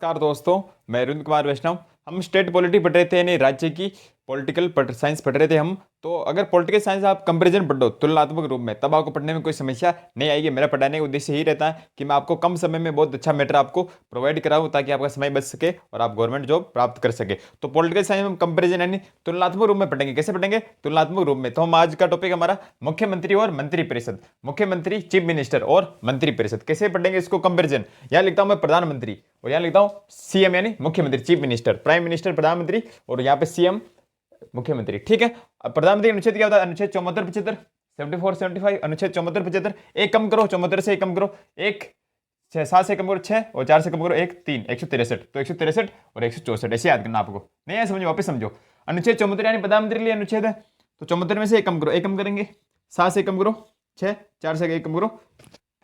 नमस्कार दोस्तों, मैं अरुण कुमार वैष्णव। हम स्टेट पॉलिटी पढ़ रहे थे, यानी राज्य की पॉलिटिकल साइंस पढ़ रहे थे हम। तो अगर पॉलिटिकल साइंस आप कंपैरिजन पढ़ो तुलनात्मक रूप में, तब आपको पढ़ने में कोई समस्या नहीं आएगी। मेरा पढ़ाने का उद्देश्य यही रहता है कि मैं आपको कम समय में बहुत अच्छा मैटर आपको प्रोवाइड कराऊं, ताकि आपका समय बच सके और आप गवर्नमेंट जॉब प्राप्त कर सके। तो पॉलिटिकल साइंस में हम कंपेरिजन यानी तुलनात्मक रूप में पढ़ेंगे। कैसे पढ़ेंगे? तुलनात्मक रूप में। तो हम आज का टॉपिक हमारा मुख्यमंत्री और मंत्रिपरिषद, मुख्यमंत्री, चीफ मिनिस्टर और मंत्रिपरिषद। कैसे पढ़ेंगे इसको? कंपेरिजन। यहाँ लिखता हूं मैं प्रधानमंत्री और यहाँ लिखता हूं सीएम यानी मुख्यमंत्री, चीफ मिनिस्टर, प्राइम मिनिस्टर प्रधानमंत्री, और यहाँ पे सीएम मुख्यमंत्री। ठीक है। अब प्रधानमंत्री अनुच्छेद क्या होता है? अनुच्छेद 74 75, 74 75, अनुच्छेद 74 75। एक कम करो, 74 से एक कम करो, एक 7 से कम करो 6, और 4 से कम करो 1 3, 163। तो 163 और 164 ऐसे याद करना आपको। नहीं है समझो? वापस समझो। अनुच्छेद 74 यानी प्रधानमंत्री के लिए अनुच्छेद है, तो 74 में से एक कम करो, एक कम करेंगे, 7 से कम करो 6, 4 से एक कम करो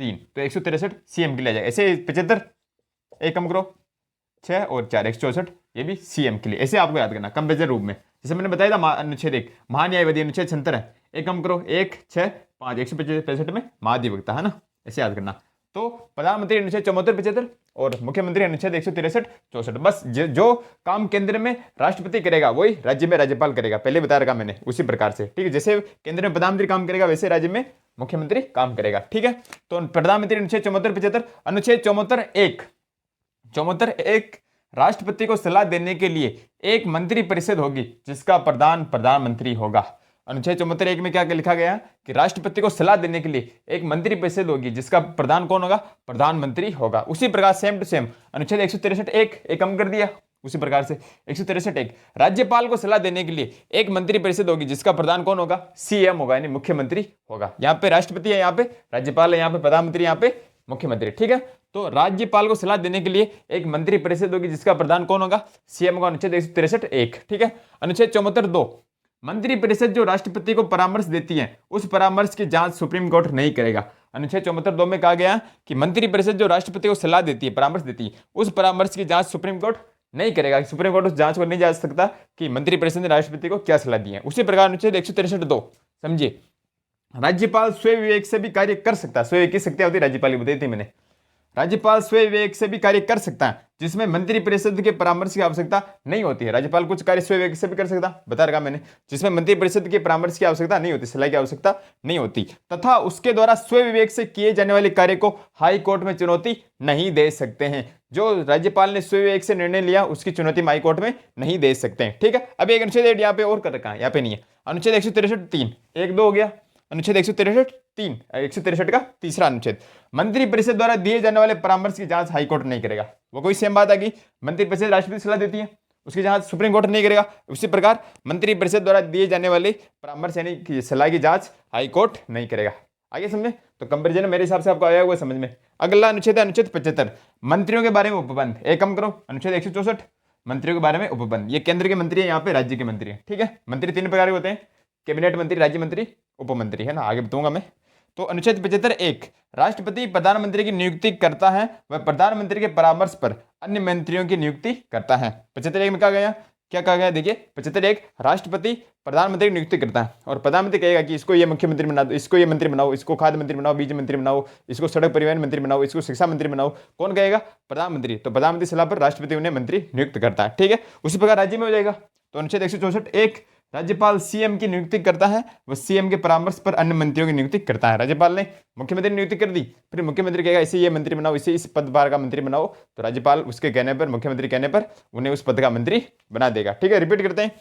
3, तो 163 सीएम के लिए आ जाएगा। ऐसे 75 एक कम करो 6 और 4, 164, ये भी सीएम के लिए। ऐसे आपको याद करना कंपेरिजन रूप में। जैसे मैंने बताया था अनुच्छेद 1 महान्यायवादी, अनुच्छेद 76 है, एक कम करो 1 6 5, 165 में महाधिवक्ता, है ना? ऐसे याद करना। तो प्रधानमंत्री अनुच्छेद 74 75 और मुख्यमंत्री अनुच्छेद 163 64। बस जो काम केंद्र में राष्ट्रपति करेगा वही राज्य में राज्यपाल करेगा। पहले बता रखा मैंने, उसी प्रकार से। ठीक है, जैसे केंद्र में प्रधानमंत्री काम करेगा वैसे राज्य में मुख्यमंत्री काम करेगा। ठीक है। तो प्रधानमंत्री अनुच्छेद 74 75। अनुच्छेद 74 1, 74 1, राष्ट्रपति को सलाह देने के लिए एक मंत्री परिषद होगी जिसका प्रधान प्रधानमंत्री होगा। अनुच्छेद 74 1 में क्या लिखा गया कि राष्ट्रपति को सलाह देने के लिए एक मंत्री परिषद होगी जिसका प्रधान कौन होगा? प्रधानमंत्री होगा। उसी प्रकार सेम टू सेम अनुच्छेद 163 1 एक कम कर दिया। उसी प्रकार से 163 1, राज्यपाल को सलाह देने के लिए एक मंत्री परिषद होगी जिसका प्रधान कौन होगा? सीएम होगा, यानी मुख्यमंत्री होगा। यहाँ पे राष्ट्रपति है, यहाँ पे राज्यपाल है, यहाँ पे प्रधानमंत्री, यहाँ पे मुख्यमंत्री। ठीक है। तो राज्यपाल को सलाह देने के लिए एक मंत्री परिषद होगी जिसका प्रधान कौन होगा? सीएम होगा। अनुच्छेद 163 1। ठीक है। अनुच्छेद 74 2, मंत्री परिषद जो राष्ट्रपति को परामर्श देती है उस परामर्श की जांच सुप्रीम कोर्ट नहीं करेगा। अनुच्छेद 74 2 में कहा गया कि मंत्री परिषद जो राष्ट्रपति को सलाह देती है, परामर्श देती है, उस परामर्श की जांच सुप्रीम कोर्ट नहीं करेगा। सुप्रीम कोर्ट उस जांच को नहीं जा सकता कि मंत्री परिषद ने राष्ट्रपति को क्या सलाह दी है। उसी प्रकार अनुच्छेद 163 2 समझिए, राज्यपाल स्वयं विवेक से भी कार्य कर सकता है। स्वयं की शक्तियां होती है राज्यपाल की, बताई थी मैंने। राज्यपाल स्वयं विवेक से भी कार्य कर सकता है जिसमें मंत्री परिषद के परामर्श की आवश्यकता नहीं होती है। राज्यपाल कुछ कार्य स्वयं विवेक से भी कर सकता, बता रखा मैंने, जिसमें मंत्री परिषद के परामर्श की आवश्यकता नहीं होती, सलाह की आवश्यकता नहीं होती, तथा उसके द्वारा स्वयं विवेक से किए जाने वाले कार्य को हाई कोर्ट में चुनौती नहीं दे सकते हैं। जो राज्यपाल ने स्वयं विवेक से निर्णय लिया उसकी चुनौती हाई कोर्ट में नहीं दे सकते हैं। ठीक है। अब एक अनुच्छेद यहाँ पे और कर रखा है, यहाँ पे नहीं है। अनुच्छेद 163 3 1 2 हो गया। अनुच्छेद 163 3, 163 का तीसरा अनुच्छेद, मंत्री परिषद द्वारा दिए जाने वाले परामर्श की जांच हाईकोर्ट नहीं करेगा। वो कोई सेम बात आ गई, मंत्री परिषद राष्ट्रपति सलाह देती है, उसकी जांच सुप्रीम कोर्ट नहीं करेगा। उसी प्रकार मंत्री परिषद द्वारा दिए जाने वाले परामर्श यानी सलाह की जांच हाईकोर्ट नहीं करेगा। आगे समझे? तो कंपेरिजन मेरे हिसाब से आपको आया हुआ समझ में। अगला अनुच्छेद है अनुच्छेद 75, मंत्रियों के बारे में उपबंध। एक कम करो, अनुच्छेद 164, मंत्रियों के बारे में उपबंध। ये केंद्र के मंत्री है, यहाँ पे राज्य के मंत्री है। ठीक है। मंत्री 3 प्रकार के होते हैं, कैबिनेट मंत्री, राज्य मंत्री, उपमंत्री, है ना? आगे बताऊंगा मैं। तो अनुच्छेद 75 1, राष्ट्रपति प्रधानमंत्री की नियुक्ति करता है, वह प्रधानमंत्री के परामर्श पर अन्य मंत्रियों की नियुक्ति करता है। 75 1 में कहा गया, क्या कहा गया? देखिए 75 1, राष्ट्रपति प्रधानमंत्री की नियुक्ति करता है और प्रधानमंत्री कहेगा कि इसको ये मुख्यमंत्री बना दो, इसको ये मंत्री बनाओ, इसको खाद्य मंत्री बनाओ, बीज मंत्री बनाओ, इसको सड़क परिवहन मंत्री बनाओ, इसको शिक्षा मंत्री बनाओ। कौन कहेगा? प्रधानमंत्री। तो प्रधानमंत्री सलाह पर राष्ट्रपति उन्हें मंत्री नियुक्त करता है। ठीक है। उसी प्रकार राज्य में हो जाएगा। तो अनुच्छेद 164 1, राज्यपाल सीएम की नियुक्ति करता है, वह सीएम के परामर्श पर अन्य मंत्रियों की नियुक्ति करता है। राज्यपाल ने मुख्यमंत्री नियुक्ति कर दी, फिर मुख्यमंत्री कहेगा इसे ये मंत्री बनाओ, इसे इस पद पर का मंत्री बनाओ, तो राज्यपाल उसके कहने पर, मुख्यमंत्री कहने पर उन्हें उस पद का मंत्री बना देगा। ठीक है। रिपीट करते हैं,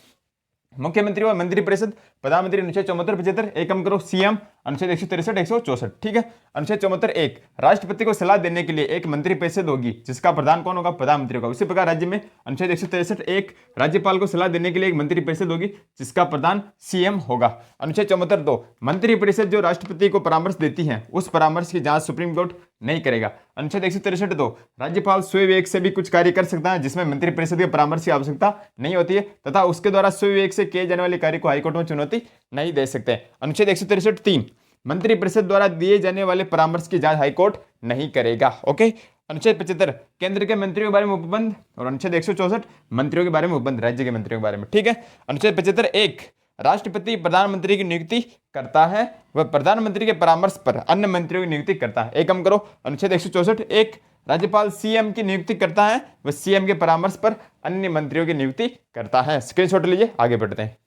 मुख्यमंत्री व मंत्री परिषद, प्रधानमंत्री अनुच्छेद 74 75, एक कम करो सीएम, अनुच्छेद 163 164। ठीक है। अनुच्छेद 74 1, राष्ट्रपति को सलाह देने के लिए एक मंत्री परिषद होगी जिसका प्रधान कौन होगा? प्रधानमंत्री होगा। उसी प्रकार राज्य में अनुच्छेद 163 1, राज्यपाल को सलाह देने के लिए एक मंत्री परिषद होगी जिसका प्रधान सीएम होगा। अनुच्छेद 74 2, मंत्री परिषद जो राष्ट्रपति को परामर्श देती है उस परामर्श की जांच सुप्रीम कोर्ट नहीं करेगा। अनुच्छेद 163 2, राज्यपाल स्वयं विवेक से भी कुछ कार्य कर सकता है जिसमें मंत्री परिषद के परामर्श की आवश्यकता नहीं होती है, तथा उसके द्वारा स्वयं विवेक से किए जाने वाले कार्य को हाईकोर्ट में चुनौती नहीं दे सकते। अनुच्छेद 163 3, मंत्री परिषद द्वारा दिए जाने वाले परामर्श की जांच हाईकोर्ट नहीं करेगा। ओके। अनुच्छेद 75, केंद्र के मंत्रियों के बारे में उपबंध, और अनुच्छेद 164, मंत्रियों के बारे में उपबंध, राज्य के मंत्रियों के बारे में। ठीक है। अनुच्छेद 75 1, राष्ट्रपति प्रधानमंत्री की नियुक्ति करता है, वह प्रधानमंत्री के परामर्श पर अन्य मंत्रियों की नियुक्ति करता है। एक काम करो, अनुच्छेद 164, एक राज्यपाल सीएम की नियुक्ति करता है, वह सीएम के परामर्श पर अन्य मंत्रियों की नियुक्ति करता है। स्क्रीनशॉट लीजिए, आगे बढ़ते हैं।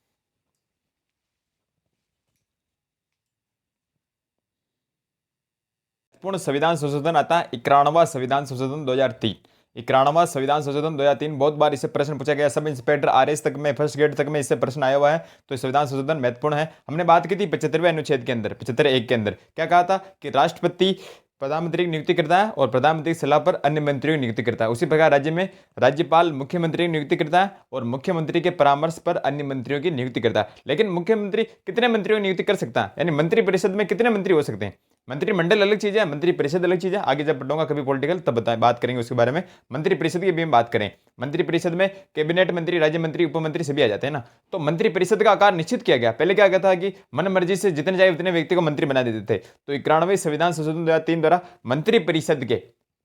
पूर्ण संविधान संशोधन आता है 91वां संविधान संशोधन 2003। 91वां संविधान संशोधन 2003 बहुत बार इससे प्रश्न पूछा गया, सब इंस्पेक्टर आरएस तक में, फर्स्ट ग्रेड तक में इससे प्रश्न आया हुआ है। तो संविधान संशोधन महत्वपूर्ण है। हमने बात की थी 75वें अनुच्छेद के अंदर, 75(1) के अंदर क्या कहा था कि राष्ट्रपति प्रधानमंत्री की नियुक्ति करता है और प्रधानमंत्री की सलाह पर अन्य मंत्रियों की नियुक्ति करता है। उसी प्रकार राज्य में राज्यपाल मुख्यमंत्री की नियुक्ति करता है और मुख्यमंत्री के परामर्श पर अन्य मंत्रियों की नियुक्ति करता है। लेकिन मुख्यमंत्री कितने मंत्रियों की नियुक्ति कर सकता है, यानी मंत्रिपरिषद में कितने मंत्री हो सकते हैं? मंत्रिमंडल अलग चीज है, मंत्रिपरिषद अलग चीज है। आगे जब पढ़ूंगा कभी पॉलिटिकल तब बात करेंगे उसके बारे में। मंत्रिपरिषद की भी हम बात करें, मंत्रिपरिषद में कैबिनेट मंत्री, राज्य मंत्री, उप मंत्री सभी आ जाते हैं ना। तो मंत्रिपरिषद का आकार निश्चित किया गया। पहले क्या कहता था कि मन मर्जी से जितने चाहे उतने व्यक्ति को मंत्री बना देते थे। तो 91वें संविधान संशोधन 2003 द्वारा मंत्रिपरिषद के,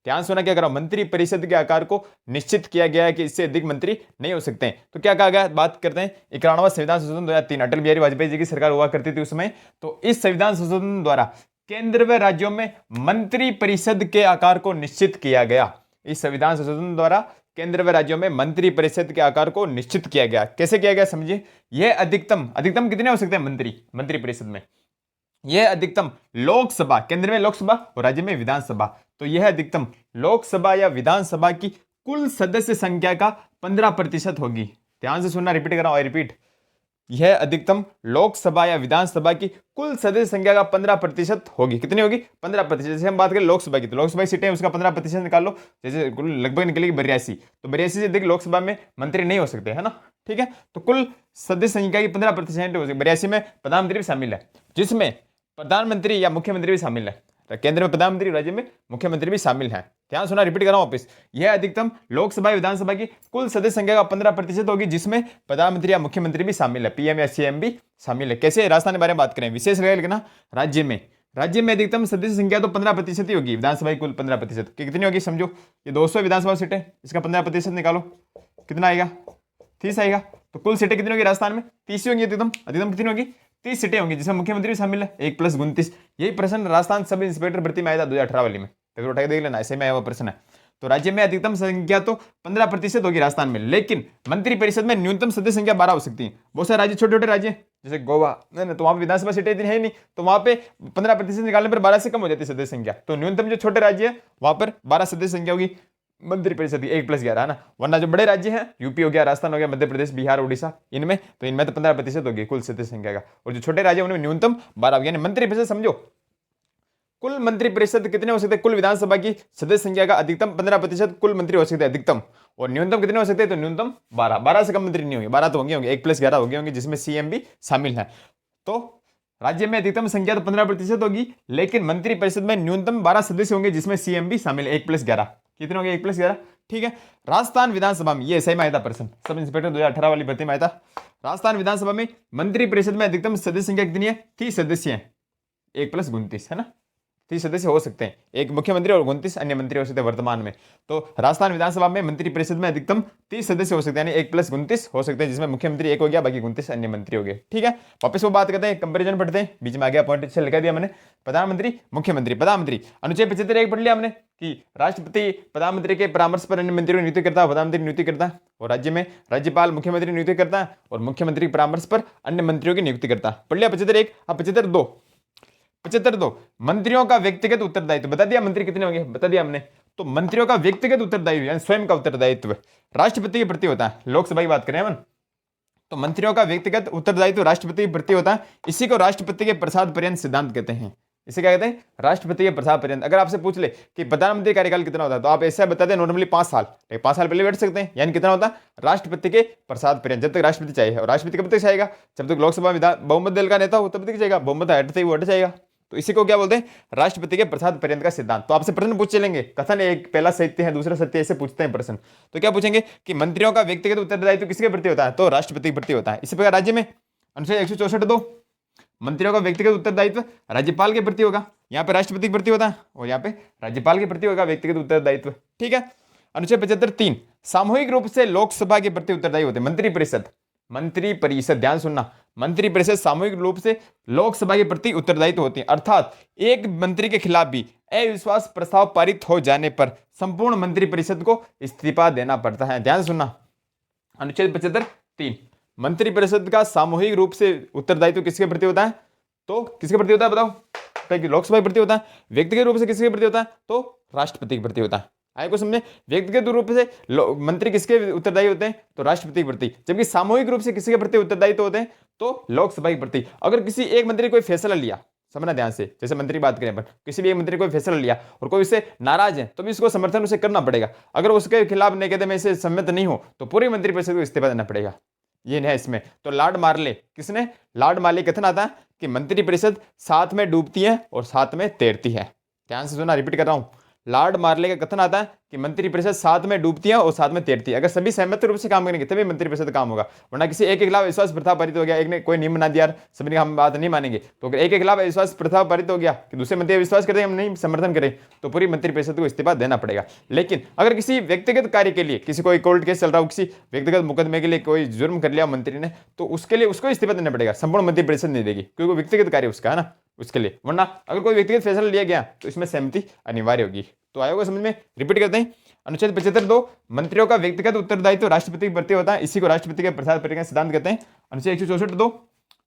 ध्यान सुना क्या करो, मंत्रिपरिषद के आकार को निश्चित किया गया है कि इससे अधिक मंत्री नहीं हो सकते हैं। तो क्या कहा गया, बात करते हैं 91वां संविधान संशोधन 2003, अटल बिहारी वाजपेयी जी की सरकार हुआ करती थी उस समय। तो इस संविधान संशोधन द्वारा केंद्र व राज्यों में मंत्रिपरिषद के आकार को निश्चित किया गया। इस संविधान संशोधन द्वारा केंद्र व राज्यों में मंत्रिपरिषद के आकार को निश्चित किया गया। कैसे किया गया समझिए, यह अधिकतम कितने हो सकते हैं मंत्रिपरिषद में? यह अधिकतम लोकसभा, केंद्र में लोकसभा और राज्य में विधानसभा, तो यह अधिकतम लोकसभा या विधानसभा की कुल सदस्य संख्या का 15% होगी। ध्यान से सुनना, रिपीट कर रहा हूं, रिपीट। यह अधिकतम लोकसभा या विधानसभा की कुल सदस्य संख्या का 15% होगी। कितनी होगी? 15%। जैसे हम बात करें लोकसभा की, तो लोकसभा की सीटें उसका 15% निकालो, जैसे कुल लगभग निकलेगी 82, तो 82 से अधिक लोकसभा में मंत्री नहीं हो सकते, है ना, ठीक है। तो कुल सदस्य संख्या की 15% हो सकती। 82 में प्रधानमंत्री भी शामिल है, जिसमें प्रधानमंत्री या मुख्यमंत्री भी शामिल है। केंद्र में प्रधानमंत्री, राज्य में मुख्यमंत्री भी शामिल है। ध्यान सुना, रिपीट कर रहा हूं वापस। यह अधिकतम लोकसभा विधानसभा की कुल सदस्य संख्या का 15% होगी, जिसमें प्रधानमंत्री या मुख्यमंत्री भी शामिल है, पीएम या सीएम भी शामिल है। कैसे? राजस्थान के बारे में बात करें, विशेष लिखना राज्य में अधिकतम सदस्य संख्या तो 15% ही होगी। विधानसभा की कुल 15% कितनी होगी समझो, ये 200 विधानसभा सीटें, इसका 15% निकालो, कितना आएगा? 30 आएगा। तो कुल सीटें कितनी होगी राजस्थान में? 30 होंगी। अधिकतम कितनी होगी? 30 सीटें होंगी, जिसमें मुख्यमंत्री भी शामिल है। 1 + 29। यही प्रश्न राजस्थान सब इंस्पेक्टर भर्ती में आया था 2018 वाली में, पेपर उठा के देख लेना, ऐसे में आया हुआ प्रश्न है। तो राज्य में अधिकतम संख्या तो 15% होगी राजस्थान में, लेकिन मंत्रिपरिषद में न्यूनतम सदस्य संख्या 12 हो सकती है। बहुत सारे राज्य, छोटे छोटे राज्य जैसे गोवा, तो वहां पे विधानसभा सीटें इतनी है नहीं, तो वहां पे 15% निकालने पर 12 से कम हो जाती है सदस्य संख्या। तो न्यूनतम जो छोटे राज्य है वहां पर 12 सदस्य संख्या होगी मंत्रिपरिषद की, 1 + 11 है ना। वरना जो बड़े राज्य हैं, यूपी हो गया, राजस्थान हो गया, मध्य प्रदेश, बिहार, उड़ीसा, इनमें तो 15% होगी कुल सदस्य संख्या का। और जो छोटे राज्य उनमें न्यूनतम 12 होगी। यानी मंत्रिपरिषद समझो, कुल मंत्रिपरिषद कितने हो सकते हैं? कुल विधानसभा की सदस्य संख्या का अधिकतम 15% कुल मंत्री हो सकते हैं अधिकतम, और न्यूनतम कितने हो सकते हैं? तो न्यूनतम 12 से कम मंत्री नहीं होंगे, 12 तो होंगे 1 + 11 होंगे, जिसमें सीएम भी शामिल है। तो राज्य में अधिकतम संख्या तो 15% होगी, लेकिन मंत्रिपरिषद में न्यूनतम 12 सदस्य होंगे, जिसमें सीएम भी शामिल है। 1 + 11 कितने होंगे? 1 + 11, ठीक है। राजस्थान विधानसभा में, ये सही में आया था प्रश्न, सब इंस्पेक्टर 2018 वाली भर्ती में आया था। राजस्थान विधानसभा में मंत्रिपरिषद में अधिकतम सदस्य संख्या कितनी है? 30 सदस्य हैं, 1 + 29 है ना, 30 सदस्य हो सकते हैं, एक मुख्यमंत्री और 29 अन्य मंत्री हो सकते हैं वर्तमान में। तो राजस्थान विधानसभा में मंत्रिपरिषद में अधिकतम 30 सदस्य हो सकते हैं, यानी 1 + 29 हो सकते हैं, जिसमें मुख्यमंत्री 1 हो गया, बाकी 29 अन्य मंत्री हो गए, ठीक है। वापस वो बात करते हैं, कंपेरिजन पढ़ते हैं, बीच में आ गया पॉइंट से लिखा दिया मैंने। प्रधानमंत्री, मुख्यमंत्री, प्रधानमंत्री, अनुच्छेद 75 पढ़ लिया हमने कि राष्ट्रपति प्रधानमंत्री के परामर्श पर अन्य मंत्रियों की नियुक्ति करता है, प्रधानमंत्री नियुक्ति करता है, और राज्य में राज्यपाल मुख्यमंत्री नियुक्ति करता है, और मुख्यमंत्री के परामर्श पर अन्य मंत्रियों की नियुक्ति करता है। पढ़ लिया 75(1). अब 75(2) मंत्रियों का व्यक्तिगत उत्तरदायित्व बता दिया, मंत्री कितने होंगे बता दिया हमने। तो मंत्रियों का व्यक्तिगत उत्तरदायित्व यानी स्वयं का उत्तरदायित्व राष्ट्रपति के प्रति होता है। लोकसभा की बात करें हम, तो मंत्रियों का व्यक्तिगत उत्तरदायित्व राष्ट्रपति के प्रति होता है। इसी को राष्ट्रपति के प्रसाद पर्यंत सिद्धांत कहते हैं। इसे क्या कहते हैं? राष्ट्रपति के प्रसाद पर्यंत। अगर आपसे पूछ ले कि प्रधानमंत्री कार्यकाल कितना होता है, तो आप ऐसा बता दें नॉर्मली 5 साल, 5 साल पहले बैठ सकते हैं, यानी कितना होता है? राष्ट्रपति के प्रसाद पर्यंत, जब तक राष्ट्रपति चाहिए। और राष्ट्रपति कब तक चाहेगा? जब तक लोकसभा में बहुमत दल का नेता हो तब तक जाएगा, बहुमत हटते ही वो हट जाएगा। तो इसी को क्या बोलते हैं? राष्ट्रपति के प्रसाद पर्यंत का सिद्धांत। तो आपसे प्रश्न पूछ चलेंगे, कथन एक पहला सत्य है, दूसरा सत्य, ऐसे पूछते हैं प्रश्न। तो क्या पूछेंगे कि मंत्रियों का व्यक्तिगत उत्तरदायित्व किसके प्रति होता है? तो राष्ट्रपति के प्रति होता है। इसी प्रकार राज्य में अनुच्छेद 164(2) मंत्रियों का व्यक्तिगत उत्तरदायित्व राज्यपाल के प्रति होगा। यहाँ पे राष्ट्रपति के प्रति होता है और यहाँ पे राज्यपाल के प्रति होगा व्यक्तिगत उत्तरदायित्व, ठीक है। अनुच्छेद 75(3) सामूहिक रूप से लोकसभा के प्रति उत्तरदायी होते हैं मंत्रिपरिषद। ध्यान सुनना, मंत्रिपरिषद सामूहिक रूप से लोकसभा के प्रति उत्तरदायित्व होती है, अर्थात एक मंत्री के खिलाफ भी अविश्वास प्रस्ताव पारित हो जाने पर संपूर्ण मंत्रिपरिषद को इस्तीफा देना पड़ता है। ध्यान सुनना, अनुच्छेद 75(3) मंत्रिपरिषद का सामूहिक रूप से उत्तरदायित्व किसके प्रति होता है? तो किसके प्रति होता है बताओ? लोकसभा के प्रति होता है। व्यक्तिगत रूप से किसके प्रति होता है? तो राष्ट्रपति के प्रति होता है। आए को समझे, व्यक्तिगत रूप से मंत्री किसके उत्तरदायी होते हैं? तो राष्ट्रपति के प्रति। जबकि सामूहिक रूप से किसके प्रति उत्तरदायित्व होते हैं? तो लोकसभा के प्रति। अगर किसी एक मंत्री कोई फैसला लिया, समझना ध्यान से, जैसे मंत्री बात करें अपन, किसी भी एक मंत्री कोई फैसला लिया और कोई उससे नाराज है तो भी उसको समर्थन उसे करना पड़ेगा। अगर उसके खिलाफ नहीं कहते मैं इसे सम्मत नहीं हूं तो पूरी मंत्रिपरिषद को इस्तीफा देना पड़ेगा। ये है इसमें। तो लॉर्ड मार्ले, किसने? लॉर्ड मार्ले कथन आता है कि मंत्रिपरिषद साथ में डूबती है और साथ में तैरती है। ध्यान से सुना, रिपीट कर रहा हूं। लॉर्ड मार्ले का कथन आता है कि मंत्रिपरिषद साथ में डूबती है और साथ में तैरती है। अगर सभी सहमत रूप से काम करेंगे तभी मंत्रिपरिषद काम होगा, वरना किसी एक के खिलाफ अविश्वास प्रस्ताव पारित हो गया, एक ने कोई नियम बना दिया, सभी ने हम बात नहीं मानेंगे, तो अगर एक के खिलाफ अविश्वास प्रस्ताव पारित हो गया कि दूसरे मंत्री अविश्वास करते हम नहीं समर्थन करें तो पूरी मंत्रिपरिषद को इस्तीफा देना पड़ेगा। लेकिन अगर किसी व्यक्तिगत कार्य के लिए, किसी कोई कोर्ट केस चल रहा हो, किसी व्यक्तिगत मुकदमे के लिए कोई जुर्म कर लिया मंत्री ने, तो उसके लिए उसको इस्तीफा देना पड़ेगा, संपूर्ण मंत्रिपरिषद नहीं देगी, क्योंकि व्यक्तिगत कार्य उसका है ना, उसके लिए। वरना अगर कोई व्यक्तिगत फैसला लिया गया तो इसमें सहमति अनिवार्य होगी। तो आयोग समझ में, रिपीट करते हैं। अनुच्छेद 75(2) मंत्रियों का व्यक्तिगत उत्तरदायित्व राष्ट्रपति के प्रति होता है, इसी को राष्ट्रपति के प्रसाद प्रक्रिया सिद्धांत कहते हैं। अनुच्छेद 164(2)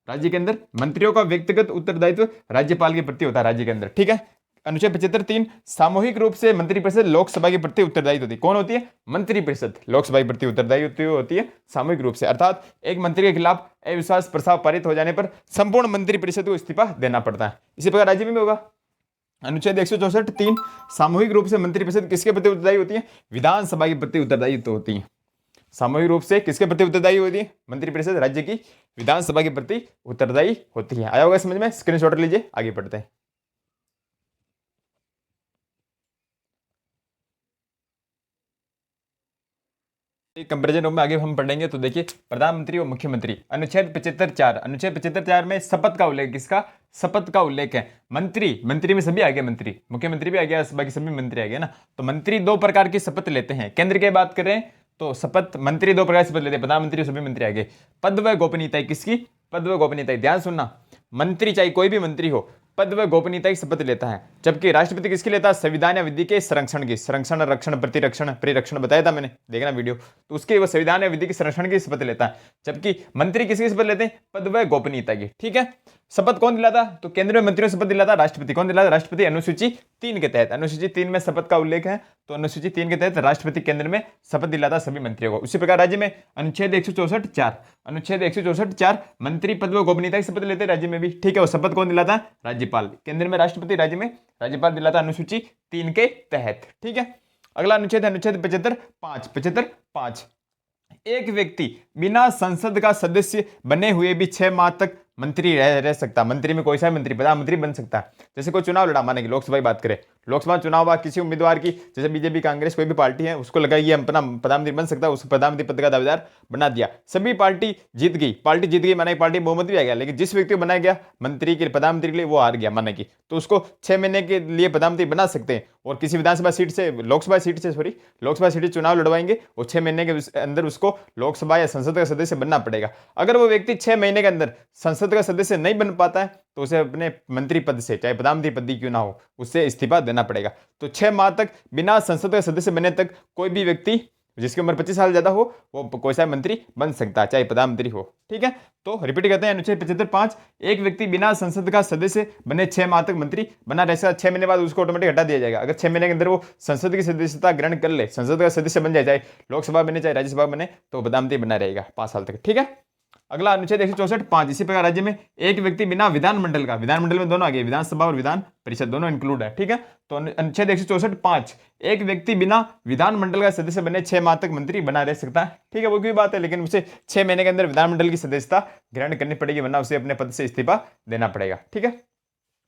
राज्य के अंदर मंत्रियों का व्यक्तिगत उत्तरदायित्व राज्यपाल के प्रति होता है, राज्य के अंदर, ठीक है। अनुच्छेद 75(3) सामूहिक रूप से मंत्रिपरिषद लोकसभा के प्रति उत्तरदायी होती है। कौन होती है? मंत्रिपरिषद लोकसभा के प्रति उत्तरदायी होती है सामूहिक रूप से, अर्थात एक मंत्री के खिलाफ अविश्वास प्रस्ताव पारित हो जाने पर संपूर्ण मंत्रिपरिषद को इस्तीफा देना पड़ता है। इसी प्रकार राज्य में भी होगा। अनुच्छेद 164(3) सामूहिक रूप से मंत्रिपरिषद किसके प्रति उत्तरदायी होती है? विधानसभा के प्रति उत्तरदायी होती है। सामूहिक रूप से किसके प्रति उत्तरदायी होती है? मंत्रिपरिषद राज्य की विधानसभा के प्रति उत्तरदायी होती है। आया होगा समझ में, स्क्रीनशॉट लीजिए, आगे बढ़ते हैं। कंपेरिजन रूप में आगे हम पढ़ेंगे। तो देखिए, प्रधानमंत्री और मुख्यमंत्री, अनुच्छेद 75(4), अनुच्छेद 75(4) में शपथ का उल्लेख, किसका? शपथ का उल्लेख है। मंत्री में सभी आ गए, मंत्री, मुख्यमंत्री भी आ गया, बाकी सभी मंत्री आ गए ना। तो मंत्री दो प्रकार की शपथ लेते हैं। केंद्र की बात करें तो शपथ मंत्री दो प्रकार की शपथ लेते हैं, प्रधानमंत्री और सभी मंत्री आ गए। पद व गोपनीयता, किसकी? पद व गोपनीयता। ध्यान सुनना, मंत्री चाहे कोई भी मंत्री हो, पद व गोपनीयता की शपथ लेता है। जबकि राष्ट्रपति किसकी लेता है? संविधान या विधि के संरक्षण की, संरक्षण, रक्षण, प्रतिरक्षण, परिरक्षण बताया था मैंने, देखना वीडियो, तो उसके वो संविधान या विधि के संरक्षण की शपथ लेता है। जबकि मंत्री किसकी शपथ लेते हैं? पद व गोपनीयता की, ठीक है। शपथ कौन दिलाता? तो केंद्र में मंत्रियों शपथ दिलाता राष्ट्रपति। कौन दिलाता? राष्ट्रपति। अनुसूची 3 के तहत, अनुसूची 3 में शपथ का उल्लेख है, तो अनुसूची 3 के तहत राष्ट्रपति केंद्र में शपथ दिलाता सभी मंत्रियों को। उसी प्रकार राज्य में अनुच्छेद 164(4), अनुच्छेद 164(4) मंत्री पद व गोपनीयता की शपथ लेते राज्य में भी, ठीक है। वो शपथ कौन दिलाता? राज्यपाल। केंद्र में राष्ट्रपति, राज्य में राज्यपाल दिलाता, अनुसूची 3 के तहत, ठीक है। अगला अनुच्छेद है अनुच्छेद 75(5). एक व्यक्ति बिना संसद का सदस्य बने हुए भी 6 माह तक मंत्री रह सकता। मंत्री में कोई सा मंत्री प्रधानमंत्री बन सकता है। जैसे कोई चुनाव लड़ा, माने कि लोकसभा की बात करें, लोकसभा चुनाव हुआ, किसी उम्मीदवार की, जैसे बीजेपी, कांग्रेस, कोई भी पार्टी है, उसको लगा ये अपना प्रधानमंत्री बन सकता है, उस प्रधानमंत्री पद का दावेदार बना दिया। सभी पार्टी जीत गई, माना पार्टी बहुमत भी आ गया, लेकिन जिस व्यक्ति को बनाया गया मंत्री के प्रधानमंत्री के लिए वो हार गया, माना कि, तो उसको 6 महीने के लिए प्रधानमंत्री बना सकते हैं। और किसी विधानसभा सीट से, लोकसभा सीट चुनाव लड़वाएंगे और 6 महीने के अंदर उसको लोकसभा या संसद का सदस्य बनना पड़ेगा। अगर वो व्यक्ति 6 महीने के अंदर संसद का सदस्य नहीं बन पाता है तो उसे अपने मंत्री पद से, चाहे प्रधानमंत्री पद ही क्यों ना हो, उससे इस्तीफा देना पड़ेगा। तो 6 माह तक बिना संसद का सदस्य बनने तक कोई भी व्यक्ति जिसकी उम्र 25 साल ज्यादा हो वो कोई सा मंत्री बन सकता है, चाहे प्रधानमंत्री हो, ठीक है। तो रिपीट करते हैं, अनुच्छेद 75(5), एक व्यक्ति बिना संसद का सदस्य बने 6 माह तक मंत्री बना रह सकता। 6 महीने बाद उसको ऑटोमेटिक हटा दिया जाएगा। अगर 6 महीने के अंदर वो संसद की सदस्यता ग्रहण कर ले, संसद का सदस्य बन जाए, चाहे लोकसभा बने चाहे राज्यसभा बने, तो प्रधानमंत्री बना रहेगा 5 साल तक, ठीक है। अगला अनुच्छेद 164(5), इसी प्रकार राज्य में एक व्यक्ति बिना विधानमंडल का, विधानमंडल में दोनों आ गए, विधानसभा और विधान परिषद दोनों इंक्लूड है, ठीक है। तो अनुच्छेद 164(5), एक व्यक्ति बिना विधानमंडल का सदस्य बने 6 माह तक मंत्री बना रह सकता है, ठीक है। वो की बात है, लेकिन उसे 6 महीने के अंदर विधानमंडल की सदस्यता ग्रहण करनी पड़ेगी, वरना उसे अपने पद से इस्तीफा देना पड़ेगा, ठीक है।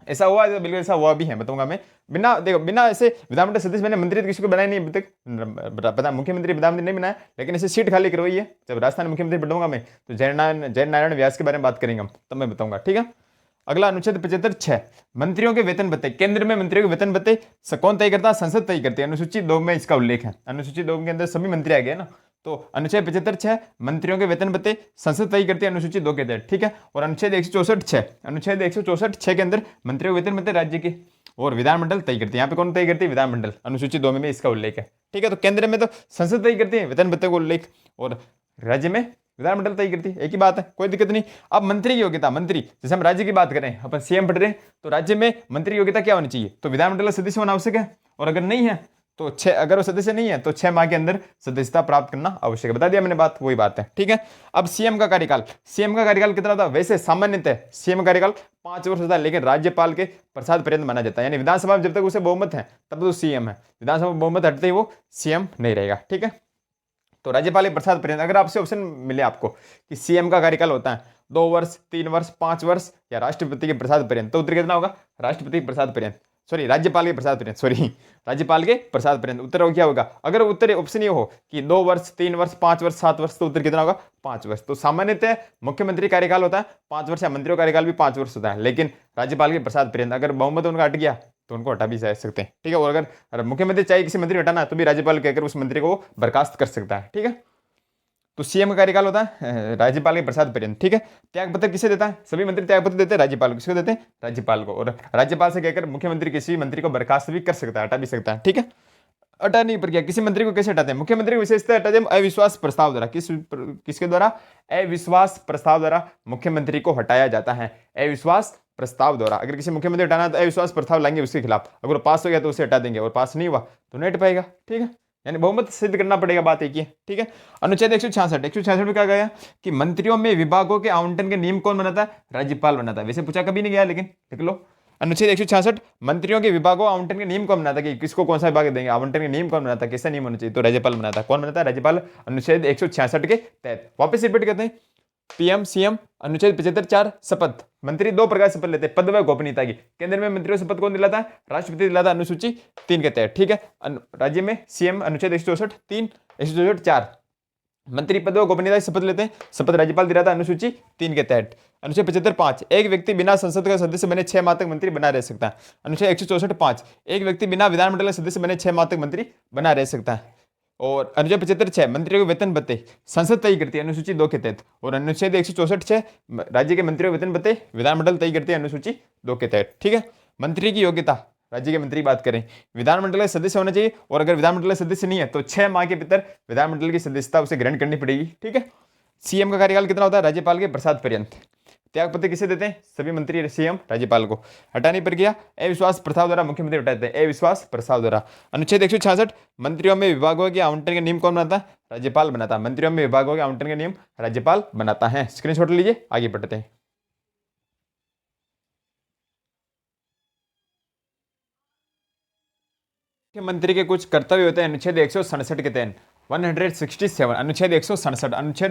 ऐसा हुआ, बिल्कुल ऐसा हुआ भी है, बताऊंगा मैं। बिना ऐसे विधानमंडल सदस्य मैंने मंत्री किसी को बनाया नहीं अभी तक, पता मुख्यमंत्री प्रधानमंत्री नहीं बनाया, लेकिन ऐसे सीट खाली करवाई है। जब राजस्थान मुख्यमंत्री बनूंगा मैं तो जयनारायण व्यास के बारे में बात करेंगे हम, तब मैं बताऊंगा, ठीक है। अगला अनुच्छेद 75(6), मंत्रियों के वेतन भत्ते। केंद्र में मंत्रियों के वेतन भत्ते कौन तय करता है? संसद तय करती है। अनुसूची 2 में इसका उल्लेख है। अनुसूची 2 के अंदर सभी मंत्री आ गए ना, तो अनुच्छेद 75(6) मंत्रियों के वेतन भत्ते संसद तय करती है अनुसूची 2 के तहत, ठीक है। और अनुच्छेद 164(6) के अंदर मंत्रियों के वेतन भत्ते राज्य के और विधानमंडल तय करती है। यहाँ पे कौन तय करती है? विधानमंडल। अनुसूची 2 में इसका उल्लेख है, ठीक है। तो केंद्र में तो संसद तय करती है वेतन भत्ते को उल्लेख, और राज्य में विधानमंडल तय करती है, एक ही बात है, कोई दिक्कत नहीं। अब मंत्री की योग्यता, मंत्री जैसे हम राज्य की बात करें, अपन सीएम पढ़ रहे हैं, तो राज्य में मंत्री की योग्यता क्या होनी चाहिए? तो विधानमंडल का सदस्य होना आवश्यक है, और अगर नहीं है तो अगर वो सदस्य नहीं है तो 6 माह के अंदर सदस्यता प्राप्त करना आवश्यक है। बता दिया मैंने बात, वही बात है, ठीक है। अब सीएम का कार्यकाल, सीएम का कार्यकाल कितना होता है? वैसे सामान्यतः सीएम का कार्यकाल 5 वर्ष होता है, लेकिन राज्यपाल के प्रसाद पर्यंत माना जाता है। यानी विधानसभा में जब तक उसे बहुमत है तब तो सीएम है, विधानसभा में बहुमत हटते ही वो सीएम नहीं रहेगा, ठीक है। तो राज्यपाल के प्रसाद पर्यंत, अगर आपसे ऑप्शन मिले आपको कि सीएम का कार्यकाल होता है 2 वर्ष, 3 वर्ष, 5 वर्ष या राष्ट्रपति के प्रसाद पर्यंत, तो उत्तर कितना होगा? राष्ट्रपति के प्रसाद पर्यंत, सॉरी राज्यपाल के प्रसाद पर्यंत, सॉरी राज्यपाल के प्रसाद पर्यंत। उत्तर क्या होगा? अगर उत्तर ऑप्शन ये हो कि 2 वर्ष, 3 वर्ष, 5 वर्ष, 7 वर्ष, तो उत्तर कितना होगा? 5 वर्ष। तो सामान्यतः मुख्यमंत्री कार्यकाल होता है 5 वर्ष, या मंत्रियों का कार्यकाल भी 5 वर्ष होता है, लेकिन राज्यपाल के प्रसाद पर्यंत। अगर बहुमत उनका हट गया तो उनको हटा भी जा सकते हैं, ठीक है। और अगर मुख्यमंत्री चाहे किसी मंत्री हटाना तो भी राज्यपाल कहकर उस मंत्री को बर्खास्त कर सकता है, ठीक है। तो सीएम का कार्यकाल होता है राज्यपाल के प्रसाद पर्यंत, ठीक है। त्यागपत्र किसे देता है? सभी मंत्री त्यागपत्र देते हैं राज्यपाल को। किसको देते हैं? राज्यपाल को। और राज्यपाल से कहकर मुख्यमंत्री किसी मंत्री को बर्खास्त भी कर सकता है, हटा भी सकता है, ठीक है। हटा नहीं पर क्या, किसी मंत्री को कैसे हटाते हैं? मुख्यमंत्री की विशेषता हटाते हैं अविश्वास प्रस्ताव द्वारा। किसके द्वारा? अविश्वास प्रस्ताव द्वारा मुख्यमंत्री को हटाया जाता है, अविश्वास प्रस्ताव द्वारा। अगर किसी मुख्यमंत्री हटाना है तो अविश्वास प्रस्ताव लाएंगे उसके खिलाफ, अगर पास हो गया तो उसे हटा देंगे, और पास नहीं हुआ तो नहीं हट पाएगा, ठीक है। यानी बहुमत सिद्ध करना पड़ेगा, बात एक ही है, ठीक है। अनुच्छेद 166 में क्या गया कि मंत्रियों में विभागों के आवंटन के नियम कौन बनाता है? राज्यपाल बनाता है। वैसे पूछा कभी नहीं गया, लेकिन लिख लो। अनुच्छेद 166 मंत्रियों के विभागों आवंटन के नियम कौन बनाता है, कि किसको कौन सा विभाग देंगे, आवंटन के नियम कौन बनाता है, कैसा नियम होना चाहिए? तो राज्यपाल बनाता है। कौन बनाता है? राज्यपाल। अनुच्छेद 166 के तहत वापस रिपीट करते हैं, पीएम सीएम। अनुच्छेद 75(4) शपथ, मंत्री 2 प्रकार शपथ लेते हैं, पद व गोपनीयता की। केंद्र में मंत्रियों शपथ कौन दिलाता है? राष्ट्रपति दिलाता है, अनुसूची 3 के तहत, ठीक है। राज्य में सीएम, अनुच्छेद 164(3), 164(4) मंत्री पद व गोपनीयता की शपथ लेते हैं, शपथ राज्यपाल दिलाता है, अनुसूची 3 के तहत। अनुच्छेद 75(5) एक व्यक्ति बिना संसद का सदस्य बने 6 माह तक मंत्री बना रह सकता है। अनुच्छेद 164(5) एक व्यक्ति बिना विधानमंडल का सदस्य बने 6 माह तक मंत्री बना रह सकता है। और अनुच्छेद 75(6) मंत्रियों के वेतन भत्ते संसद तय करती है, अनुसूची 2 के तहत। और अनुच्छेद 164(6) राज्य के मंत्रियों के वेतन भत्ते विधानमंडल तय करती है, अनुसूची 2 के तहत, ठीक है। मंत्री की योग्यता, राज्य के मंत्री की बात करें, विधानमंडल के सदस्य होना चाहिए, और अगर विधानमंडल के सदस्य नहीं है तो 6 माह के भीतर विधानमंडल की सदस्यता उसे ग्रहण करनी पड़ेगी, ठीक है। सीएम का कार्यकाल कितना होता है? राज्यपाल के प्रसाद पर्यंत। त्यागपत्र किसे देते हैं? सभी मंत्री, सीएम, राज्यपाल को। हटाने पर किया अविश्वास प्रस्ताव द्वारा मुख्यमंत्री हटाते हैं, अविश्वास प्रस्ताव द्वारा। अनुच्छेद 166 मंत्रियों में विभागों के आवंटन के नियम कौन बनाता है? राज्यपाल बनाता है। मंत्रियों में विभागों के आवंटन के नियम राज्यपाल बनाता है। स्क्रीनशॉट लीजिए, आगे बढ़ते हैं। मुख्यमंत्री के कुछ कर्तव्य होते हैं अनुच्छेद 167 के तहत। 167 अनुच्छेद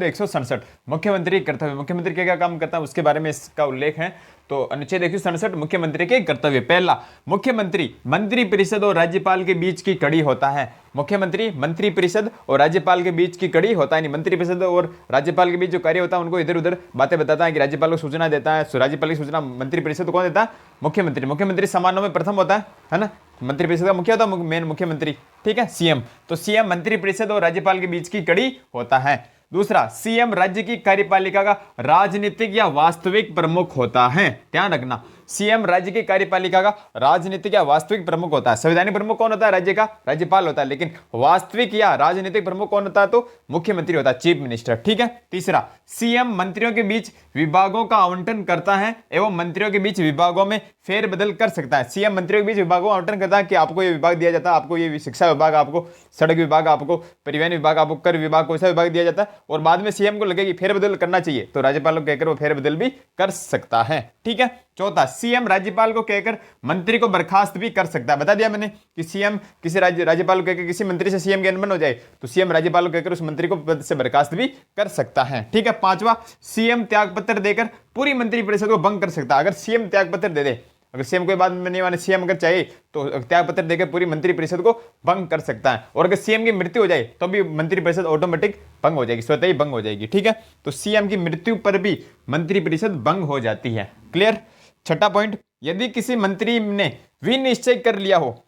167 मुख्यमंत्री कर्तव्य, मुख्यमंत्री क्या क्या काम करता है उसके बारे में इसका उल्लेख है। तो अनुच्छेद 167 मुख्यमंत्री के कर्तव्य। पहला, मुख्यमंत्री मंत्री परिषद और राज्यपाल के बीच की कड़ी होता है। मुख्यमंत्री मंत्री परिषद और राज्यपाल के बीच की कड़ी होता है, मंत्री परिषद और राज्यपाल के बीच जो कार्य होता है उनको इधर उधर बातें बताता है, कि राज्यपाल को सूचना देता है, राज्यपाल की सूचना मंत्री परिषद को कौन देता है? मुख्यमंत्री। मुख्यमंत्री समानों में प्रथम होता है ना। मंत्री परिषद का मुखिया होता है मेन मुख्यमंत्री, ठीक है, सीएम। तो सीएम मंत्री परिषद और राज्यपाल के बीच की कड़ी होता है। दूसरा, सीएम राज्य की कार्यपालिका का राजनीतिक या वास्तविक प्रमुख होता है। ध्यान रखना, सीएम राज्य की कार्यपालिका का राजनीतिक या वास्तविक प्रमुख होता है। संवैधानिक प्रमुख कौन होता है? राज्य का राज्यपाल होता है, लेकिन वास्तविक या राजनीतिक प्रमुख कौन होता है? तो मुख्यमंत्री होता है, चीफ मिनिस्टर, ठीक है। तीसरा, सीएम मंत्रियों के बीच विभागों का आवंटन करता है एवं मंत्रियों के बीच विभागों में फेरबदल कर सकता है। सीएम मंत्रियों के बीच विभागों का आवंटन करता है कि आपको ये विभाग दिया जाता है, आपको ये शिक्षा विभाग, आपको सड़क विभाग, आपको परिवहन विभाग, आपको कर विभाग, कोई सा विभाग दिया जाता है, और बाद में सीएम को लगे कि फेरबदल करना चाहिए तो राज्यपाल को कहकर वो फेरबदल भी कर सकता है, ठीक है। चौथा, सीएम राज्यपाल को कहकर मंत्री को बर्खास्त भी कर सकता है। बता दिया मैंने कि सीएम किसी राज्यपाल को कहकर किसी मंत्री से सीएम की अनबन हो जाए तो सीएम राज्यपाल को कहकर उस मंत्री को पद से बर्खास्त भी कर सकता है, ठीक है। पांचवा, सीएम त्यागपत्र देकर पूरी मंत्री परिषद को भंग कर सकता है। अगर सीएम त्यागपत्र दे दे, अगर सीएम कोई बात में नहीं माने, सीएम अगर चाहिए तो त्यागपत्र देकर पूरी मंत्री परिषद को भंग कर सकता है। और अगर सीएम की मृत्यु हो जाए तो भी मंत्री परिषद ऑटोमेटिक भंग हो जाएगी, स्वतः ही भंग हो जाएगी, ठीक है। तो सीएम की मृत्यु पर भी मंत्री परिषद भंग हो जाती है। क्लियर। छठा पॉइंट, यदि किसी मंत्री ने विनिश्चय कर लिया हो,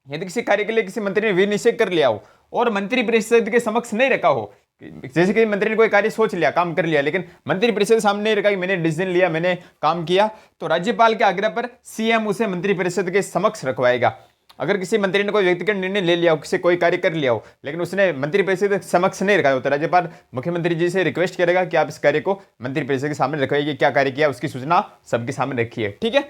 यदि किसी कार्य के लिए किसी मंत्री ने विनिश्चय कर लिया हो और मंत्रिपरिषद के समक्ष नहीं रखा हो, जैसे कि मंत्री ने कोई कार्य सोच लिया, काम कर लिया, लेकिन मंत्रिपरिषद के सामने नहीं रखा कि मैंने डिसीजन लिया, मैंने काम किया, तो राज्यपाल के आग्रह पर सीएम उसे मंत्रिपरिषद के समक्ष रखवाएगा। अगर किसी मंत्री ने कोई व्यक्तिगत निर्णय ले लिया हो, किसी कोई कार्य कर लिया हो, लेकिन उसने मंत्रिपरिषद के समक्ष नहीं रखा हो, तो राज्यपाल मुख्यमंत्री जी से रिक्वेस्ट करेगा कि आप इस कार्य को मंत्रिपरिषद के सामने रखवाइए, क्या कार्य किया उसकी सूचना सबके सामने रखिए। ठीक है।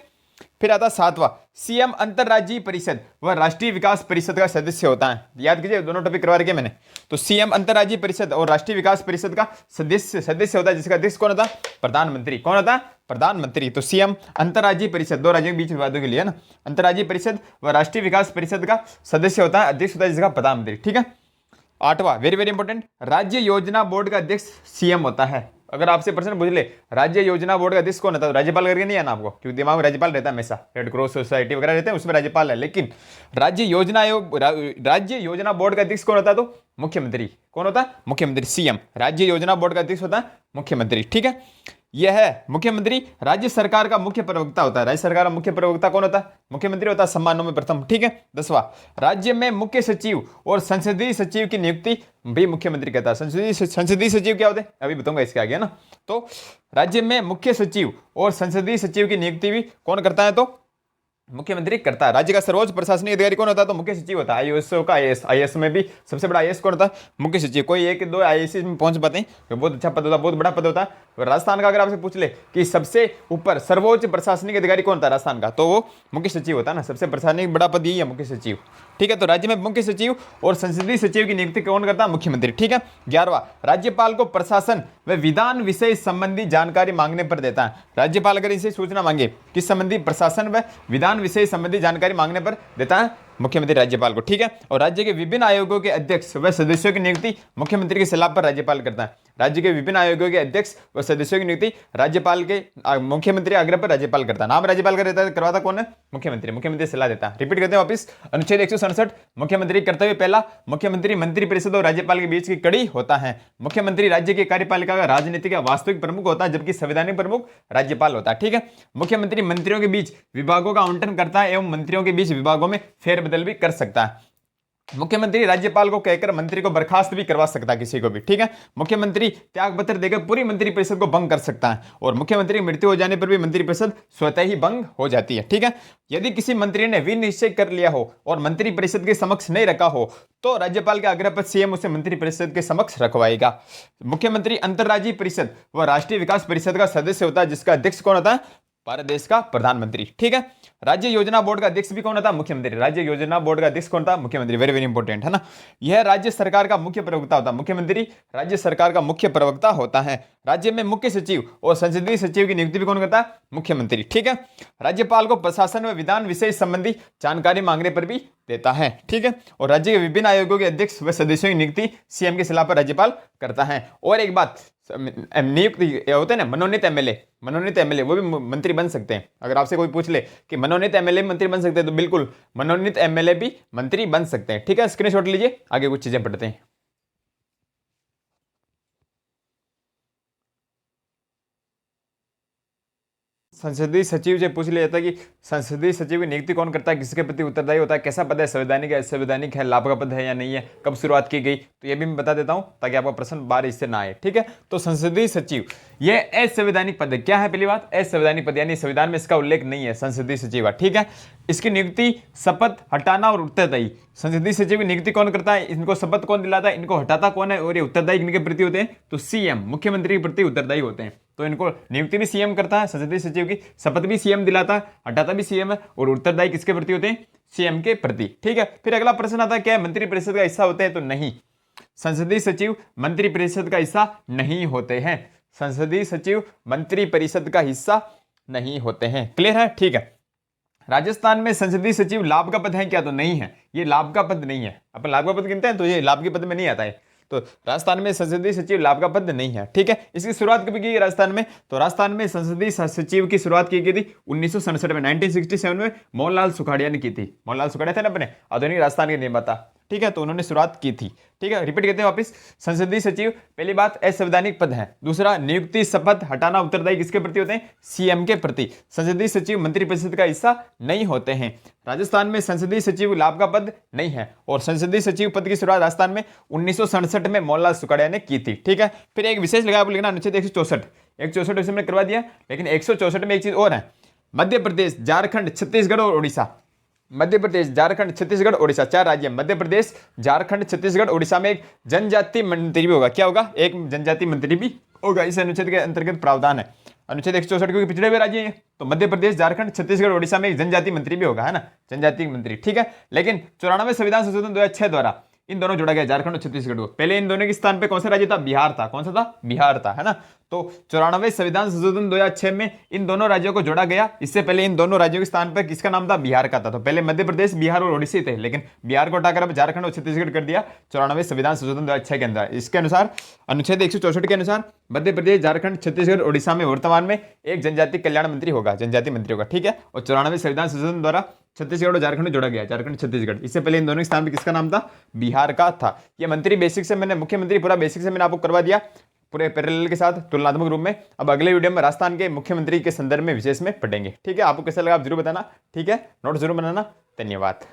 फिर आता 7वां, सीएम अंतरराज्यीय परिषद व राष्ट्रीय विकास परिषद का सदस्य होता है। याद कीजिए, दोनों टॉपिक करवा रखे मैंने। तो सीएम अंतरराज्यीय परिषद और राष्ट्रीय विकास परिषद का सदस्य होता है, जिसका अध्यक्ष कौन होता है? प्रधानमंत्री। कौन होता है? प्रधानमंत्री। तो सीएम अंतरराज्यीय परिषद, दो राज्यों के बीच विवादों के लिए ना, अंतरराज्यीय परिषद व राष्ट्रीय विकास परिषद का सदस्य होता है, अध्यक्ष होता है जिसका प्रधानमंत्री। ठीक है। 8वां, वेरी वेरी इंपॉर्टेंट, राज्य योजना बोर्ड का अध्यक्ष सीएम होता है। अगर आपसे प्रश्न पूछ ले राज्य योजना बोर्ड का अध्यक्ष कौन होता है, तो राज्यपाल करके नहीं आना आपको, क्योंकि दिमाग में राज्यपाल रहता है हमेशा, रेड क्रॉस सोसाइटी वगैरह रहते हैं उसमें राज्यपाल है, लेकिन राज्य योजना बोर्ड का अध्यक्ष कौन होता है? तो मुख्यमंत्री। कौन होता है? मुख्यमंत्री, सीएम। राज्य योजना बोर्ड का अध्यक्ष होता है मुख्यमंत्री। ठीक है। यह है मुख्यमंत्री राज्य सरकार का मुख्य प्रवक्ता होता है। राज्य सरकार का मुख्य प्रवक्ता कौन होता है? मुख्यमंत्री होता है, सम्मानों में प्रथम। ठीक है। 10वां, राज्य में मुख्य सचिव और संसदीय सचिव की नियुक्ति भी मुख्यमंत्री करता है। संसदीय सचिव क्या होते हैं अभी बताऊंगा इसके आगे, है ना। तो राज्य में मुख्य सचिव और संसदीय सचिव की नियुक्ति भी कौन करता है? तो मुख्यमंत्री करता है। राज्य का सर्वोच्च प्रशासनिक अधिकारी कौन होता है? तो मुख्य सचिव होता है। आईएएस का आईएएस में भी सबसे बड़ा आईएएस कौन होता है? मुख्य सचिव। कोई एक दो आईएएस में पहुंच पाते हैं, तो बहुत अच्छा पद होता है, बहुत बड़ा पद होता है। राजस्थान का अगर आपसे पूछ ले कि सबसे ऊपर सर्वोच्च प्रशासनिक अधिकारी कौन होता है राजस्थान का, तो वो मुख्य सचिव होता है ना। सबसे प्रशासनिक बड़ा पद यही है, मुख्य सचिव। ठीक है। तो राज्य में मुख्य सचिव और संसदीय सचिव की नियुक्ति कौन करता है? मुख्यमंत्री। ठीक है। 11वां, राज्यपाल को प्रशासन व विधान विषय संबंधी जानकारी मांगने पर देता है। राज्यपाल अगर इसे सूचना मांगे किस संबंधी, प्रशासन व विधान विषय संबंधी जानकारी मांगने पर देता है मुख्यमंत्री राज्यपाल को। ठीक है। और राज्य के विभिन्न आयोगों के अध्यक्ष व सदस्यों की नियुक्ति मुख्यमंत्री की सलाह पर राज्यपाल करता है। राज्य के विभिन्न आयोगों के अध्यक्ष व सदस्यों की नियुक्ति राज्यपाल के मुख्यमंत्री आग्रह पर राज्यपाल करता है। नाम राज्यपाल का रहता है, करवाता कौन है? मुख्यमंत्री। मुख्यमंत्री सलाह देता है। रिपीट करते हैं वापिस, अनुच्छेद 167, मुख्यमंत्री कर्तव्य पहला, मुख्यमंत्री मंत्रिपरिषद और राज्यपाल के बीच की कड़ी होता है। मुख्यमंत्री राज्य की कार्यपालिका का राजनीतिक या वास्तविक प्रमुख होता है, जबकि संवैधानिक प्रमुख राज्यपाल होता है। ठीक है। मुख्यमंत्री मंत्रियों के बीच विभागों का आवंटन करता है एवं मंत्रियों के बीच विभागों में फेरबदल भी कर सकता है। मुख्यमंत्री राज्यपाल को कहकर मंत्री को बर्खास्त भी करवा सकता है, किसी को भी। ठीक है। मुख्यमंत्री त्याग पत्र देकर पूरी मंत्रिपरिषद को भंग कर सकता है, और मुख्यमंत्री की मृत्यु हो जाने पर भी मंत्रिपरिषद स्वतः ही भंग हो जाती है। ठीक है। यदि किसी मंत्री ने विनिश्चय कर लिया हो और मंत्रिपरिषद के समक्ष नहीं रखा हो, तो राज्यपाल के आग्रह पर सीएम उसे मंत्रिपरिषद के समक्ष रखवाएगा। मुख्यमंत्री अंतरराज्यीय परिषद व राष्ट्रीय विकास परिषद का सदस्य होता है, जिसका अध्यक्ष कौन होता है? भारत देश का प्रधानमंत्री। ठीक है। राज्य योजना बोर्ड का अध्यक्ष भी कौन होता है? मुख्यमंत्री। राज्य योजना बोर्ड का अध्यक्ष कौन होता है? मुख्यमंत्री। वेरी वेरी इंपॉर्टेंट, है ना। यह राज्य सरकार का मुख्य प्रवक्ता होता है। मुख्यमंत्री राज्य सरकार का मुख्य प्रवक्ता होता है। राज्य में मुख्य सचिव और संसदीय सचिव की नियुक्ति भी कौन करता है? मुख्यमंत्री। ठीक है। राज्यपाल को प्रशासन व विधान विषय संबंधी जानकारी मांगने पर भी देता है। ठीक है। और राज्य के विभिन्न आयोगों के अध्यक्ष व सदस्यों की नियुक्ति सीएम की सलाह पर राज्यपाल करता है। और एक बात, नियुक्त होते हैं ना मनोनीत एमएलए वो भी मंत्री बन सकते हैं। अगर आपसे कोई पूछ ले कि मनोनीत एमएलए मंत्री बन सकते हैं, तो बिल्कुल मनोनीत एमएलए भी मंत्री बन सकते हैं। ठीक है। स्क्रीनशॉट लीजिए, आगे कुछ चीजें पढ़ते हैं। संसदीय सचिव से पूछ लिया जाता है कि संसदीय सचिव की नियुक्ति कौन करता है, किसके प्रति उत्तरदायी होता है, कैसा पद है, संवैधानिक है, असंवैधानिक है, लाभ का पद है या नहीं है, कब शुरुआत की गई, तो ये भी मैं बता देता हूं ताकि आपका प्रश्न बार इससे ना आए। ठीक है। तो संसदीय सचिव ये असंवैधानिक पद है। क्या है? पहली बात, असंवैधानिक पद, यानी संविधान में इसका उल्लेख नहीं है संसदीय सचिव। ठीक है। इसकी नियुक्ति, शपथ, हटाना और उत्तरदायी। संसदीय सचिव की नियुक्ति कौन करता है? इनको शपथ कौन दिलाता है? इनको हटाता कौन है? और ये उत्तरदायी किनके प्रति होते हैं? तो सीएम, मुख्यमंत्री के प्रति उत्तरदायी होते हैं। तो इनको नियुक्ति भी सीएम करता है, संसदीय सचिव की शपथ भी सीएम दिलाता है, हटाता भी सीएम है, और उत्तरदायी किसके प्रति होते हैं? सीएम के प्रति। ठीक है। फिर अगला प्रश्न आता है, क्या मंत्रिपरिषद का हिस्सा होते हैं? तो नहीं, संसदीय सचिव मंत्रिपरिषद का हिस्सा नहीं होते हैं। संसदीय सचिव मंत्रिपरिषद का हिस्सा नहीं होते हैं। क्लियर है? ठीक है। राजस्थान में संसदीय सचिव लाभ का पद है क्या? तो नहीं है, ये लाभ का पद नहीं है। अपन लाभ का पद गिनते हैं तो ये लाभ के पद में नहीं आता है। तो राजस्थान में संसदीय सचिव लाभ का पद नहीं है। ठीक है। इसकी शुरुआत कभी की गई राजस्थान में? तो राजस्थान में संसदीय सचिव की शुरुआत की गई थी 1967 में, 1967 में मोहनलाल सुखाड़िया ने की थी। मोहनलाल सुखाड़िया थे ना अपने आधुनिक राजस्थान के निर्माता, ठीक है, तो उन्होंने शुरुआत की थी। ठीक है, रिपीट करते हैं वापस। संसदीय सचिव, पहली बात असंवैधानिक पद है। दूसरा, नियुक्ति शपथ हटाना उत्तरदायी किसके प्रति होते हैं? सीएम के प्रति। संसदीय सचिव मंत्रिपरिषद का हिस्सा नहीं होते हैं। राजस्थान में संसदीय सचिव लाभ का पद नहीं है, और संसदीय सचिव पद की शुरुआत राजस्थान में 1967 में मोहनलाल सुखाड़िया ने की थी। ठीक है, फिर एक विशेष लगा लिखना अनुच्छेद 164, 164 वैसे मैंने करवा दिया, लेकिन 164 में एक चीज और है, मध्य प्रदेश, झारखंड, छत्तीसगढ़ और उड़ीसा। मध्य प्रदेश, झारखंड, छत्तीसगढ़, उड़ीसा, 4 राज्य। मध्य प्रदेश, झारखंड, छत्तीसगढ़, उड़ीसा में एक जनजाति मंत्री भी होगा। क्या होगा? एक जनजाति मंत्री भी होगा। इस अनुच्छेद के अंतर्गत प्रावधान है। अनुच्छेद 164 क्योंकि पिछड़े हुए राज्य हैं, तो मध्य प्रदेश, झारखंड, छत्तीसगढ़, उड़ीसा में एक जनजाति मंत्री भी होगा, है ना, जनजाति मंत्री। ठीक है, लेकिन 94 संविधान संशोधन 2006 द्वारा इन दोनों जोड़ा गया, झारखंड और छत्तीसगढ़ को। पहले इन दोनों के स्थान पे कौन सा राज्य था? बिहार था। कौन सा था? बिहार था, है ना। तो 94 संविधान संशोधन 2006 में इन दोनों राज्यों को जोड़ा गया। इससे पहले इन दोनों राज्यों के स्थान पर किसका नाम था? बिहार का था। तो पहले मध्य प्रदेश, बिहार और उड़ीसा थे, लेकिन बिहार को हटाकर अब झारखंड और छत्तीसगढ़ कर दिया 94 संविधान संशोधन 2006 के अंदर। इसके अनुसार अनुच्छेद 164 के अनुसार मध्य प्रदेश, झारखंड, छत्तीसगढ़, उड़ीसा में वर्तमान में एक जनजाति कल्याण मंत्री होगा, जनजाति मंत्री होगा। ठीक है, और 94 संविधान संशोधन द्वारा छत्तीसगढ़ और झारखंड जोड़ा गया, झारखंड, छत्तीसगढ़। इससे पहले इन दोनों के स्थान पर किसका नाम था? बिहार का था। ये मंत्री बेसिक से मैंने, मुख्यमंत्री पूरा बेसिक से मैंने आपको करवा दिया, पूरे पैरेलल के साथ तुलनात्मक रूप में। अब अगले वीडियो में राजस्थान के मुख्यमंत्री के संदर्भ में विशेष में पढ़ेंगे। ठीक है, आपको कैसा लगा आप जरूर बताना। ठीक है, नोट जरूर बनाना। धन्यवाद।